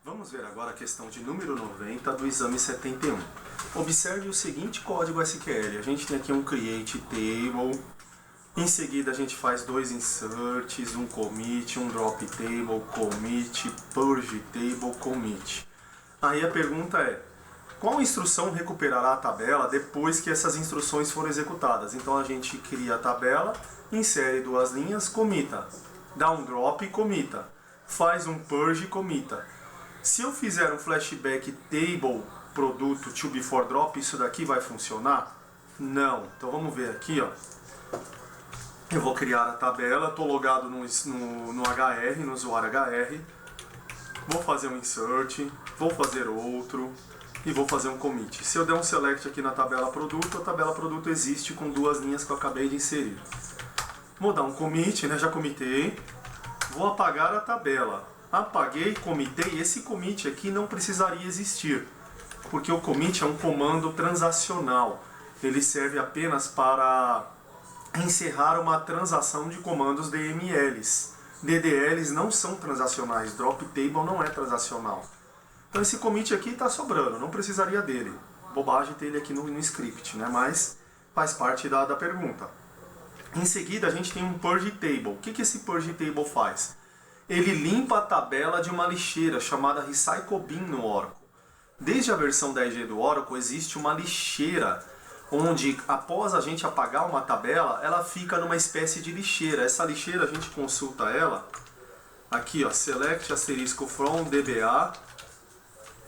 Vamos ver agora a questão de número 90 do exame 71. Observe o seguinte código SQL. A gente tem aqui um create table, em seguida a gente faz dois inserts, um commit, um drop table, commit, purge table, commit. Aí a pergunta é, qual instrução recuperará a tabela depois que essas instruções forem executadas? Então a gente cria a tabela, insere duas linhas, comita, dá um drop e comita, faz um purge e comita. Se eu fizer um flashback table produto to before drop, isso daqui vai funcionar? Não. Então vamos ver aqui, ó. Eu vou criar a tabela, estou logado no HR, no usuário HR. Vou fazer um insert, vou fazer outro e vou fazer um commit. Se eu der um select aqui na tabela produto, a tabela produto existe com duas linhas que eu acabei de inserir. Vou dar um commit, né? Já comitei. Vou apagar a tabela. Apaguei, comitei. Esse commit aqui não precisaria existir, porque o commit é um comando transacional. Ele serve apenas para encerrar uma transação de comandos DMLs. DDLs não são transacionais, drop table não é transacional. Então esse commit aqui está sobrando, não precisaria dele. Bobagem ter ele aqui no script, né? Mas faz parte da pergunta. Em seguida a gente tem um purge table. O que esse purge table faz? Ele limpa a tabela de uma lixeira chamada Recycle Bin no Oracle. Desde a versão 10G do Oracle existe uma lixeira onde, após a gente apagar uma tabela, ela fica numa espécie de lixeira. Essa lixeira a gente consulta ela aqui, ó, select asterisco from DBA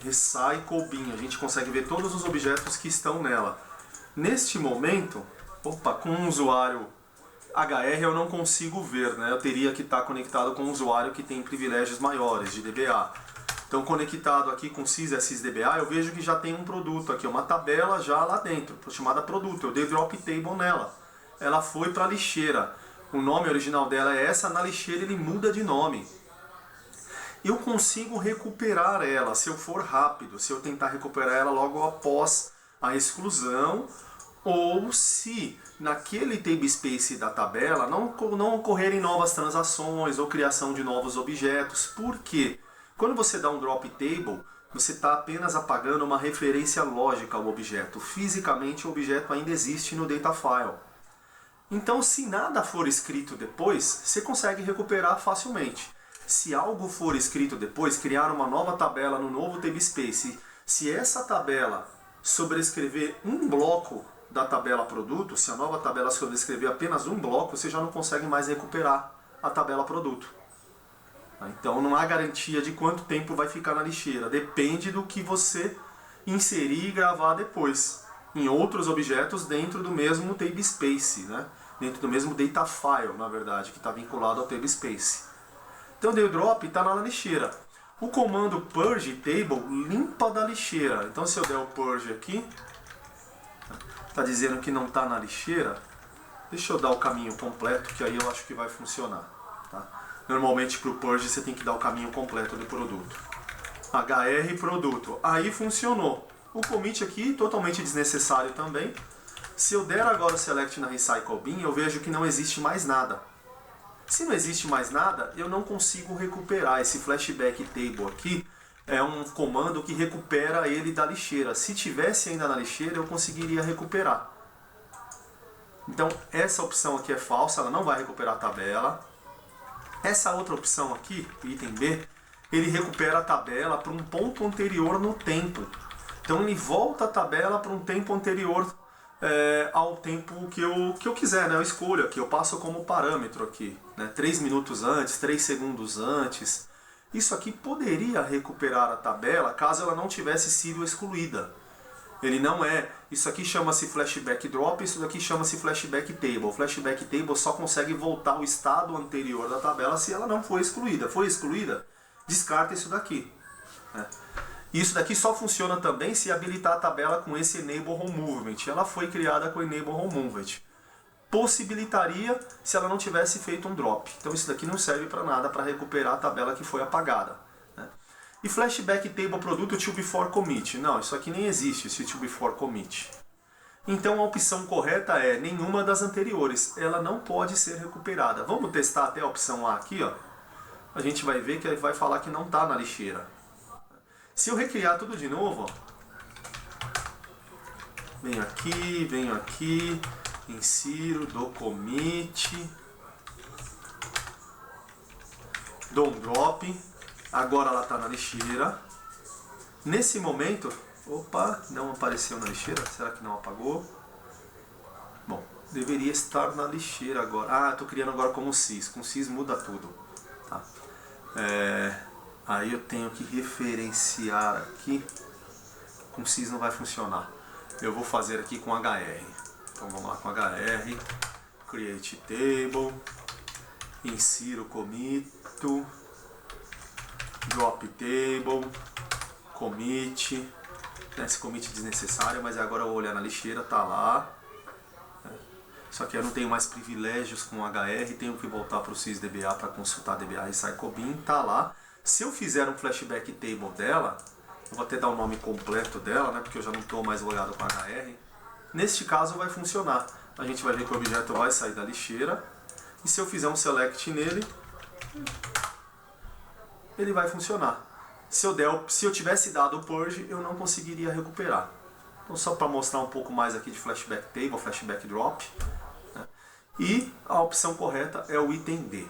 Recycle Bin. A gente consegue ver todos os objetos que estão nela. Neste momento, com o usuário HR eu não consigo ver, né? Eu teria que estar conectado com um usuário que tem privilégios maiores de DBA. Então, conectado aqui com sysdba, eu vejo que já tem um produto aqui, uma tabela já lá dentro, chamada produto. Eu dei drop table nela. Ela foi para a lixeira. O nome original dela é essa, na lixeira ele muda de nome. Eu consigo recuperar ela se eu for rápido, se eu tentar recuperar ela logo após a exclusão, ou se naquele tablespace da tabela não ocorrerem novas transações ou criação de novos objetos. Por quê? Quando você dá um drop table, você está apenas apagando uma referência lógica ao objeto. Fisicamente o objeto ainda existe no data file. Então, se nada for escrito depois, você consegue recuperar facilmente. Se algo for escrito depois, criar uma nova tabela no novo tablespace, se essa tabela sobrescrever um bloco da tabela produto, se a nova tabela sobrescrever apenas um bloco, você já não consegue mais recuperar a tabela produto. Então não há garantia de quanto tempo vai ficar na lixeira, depende do que você inserir e gravar depois, em outros objetos dentro do mesmo tablespace, né? Dentro do mesmo data file, na verdade, que está vinculado ao tablespace. Então deu drop e está na lixeira. O comando purge table limpa da lixeira. Então se eu der o purge aqui, está dizendo que não está na lixeira. Deixa eu dar o caminho completo, que aí eu acho que vai funcionar. Tá? Normalmente para o purge você tem que dar o caminho completo do produto. HR produto. Aí funcionou. O commit aqui, totalmente desnecessário também. Se eu der agora o select na Recycle Bin, eu vejo que não existe mais nada. Se não existe mais nada, eu não consigo recuperar. Esse flashback table aqui é um comando que recupera ele da lixeira. Se tivesse ainda na lixeira, eu conseguiria recuperar. Então, essa opção aqui é falsa, ela não vai recuperar a tabela. Essa outra opção aqui, item B, ele recupera a tabela para um ponto anterior no tempo. Então, ele volta a tabela para um tempo anterior ao tempo que eu quiser, né? Eu escolho aqui, eu passo como parâmetro aqui, né? 3 minutos antes, 3 segundos antes. Isso aqui poderia recuperar a tabela caso ela não tivesse sido excluída. Ele não é. Isso aqui chama-se flashback drop, isso daqui chama-se flashback table. O flashback table só consegue voltar ao estado anterior da tabela se ela não for excluída. Foi excluída? Descarta isso daqui. Né? Isso daqui só funciona também se habilitar a tabela com esse Enable Home Movement. Ela foi criada com Enable Home Movement. Possibilitaria se ela não tivesse feito um drop. Então isso daqui não serve para nada para recuperar a tabela que foi apagada. Né? E flashback table produto to before commit. Não, isso aqui nem existe, esse to before commit. Então a opção correta é nenhuma das anteriores. Ela não pode ser recuperada. Vamos testar até a opção A aqui, ó. A gente vai ver que ele vai falar que não está na lixeira. Se eu recriar tudo de novo, ó, venho aqui, insiro, dou commit, dou um drop, agora ela está na lixeira. Nesse momento, opa, não apareceu na lixeira, será que não apagou? Bom, deveria estar na lixeira agora. Ah, estou criando agora como sys, com sys muda tudo. Tá? Aí eu tenho que referenciar aqui, com sys não vai funcionar. Eu vou fazer aqui com hr. Então vamos lá com hr, create table, insiro commit, drop table, commit. Esse commit desnecessário, mas agora eu vou olhar na lixeira, tá lá. Só que eu não tenho mais privilégios com hr, tenho que voltar para o sysdba para consultar dba recycle-bin, tá lá. Se eu fizer um flashback table dela, eu vou até dar o nome completo dela, né, porque eu já não estou mais logado com hr. Neste caso vai funcionar. A gente vai ver que o objeto vai sair da lixeira. E se eu fizer um select nele, ele vai funcionar. Se eu tivesse dado o purge, eu não conseguiria recuperar. Então só para mostrar um pouco mais aqui de flashback table, flashback drop. Né? E a opção correta é o item D.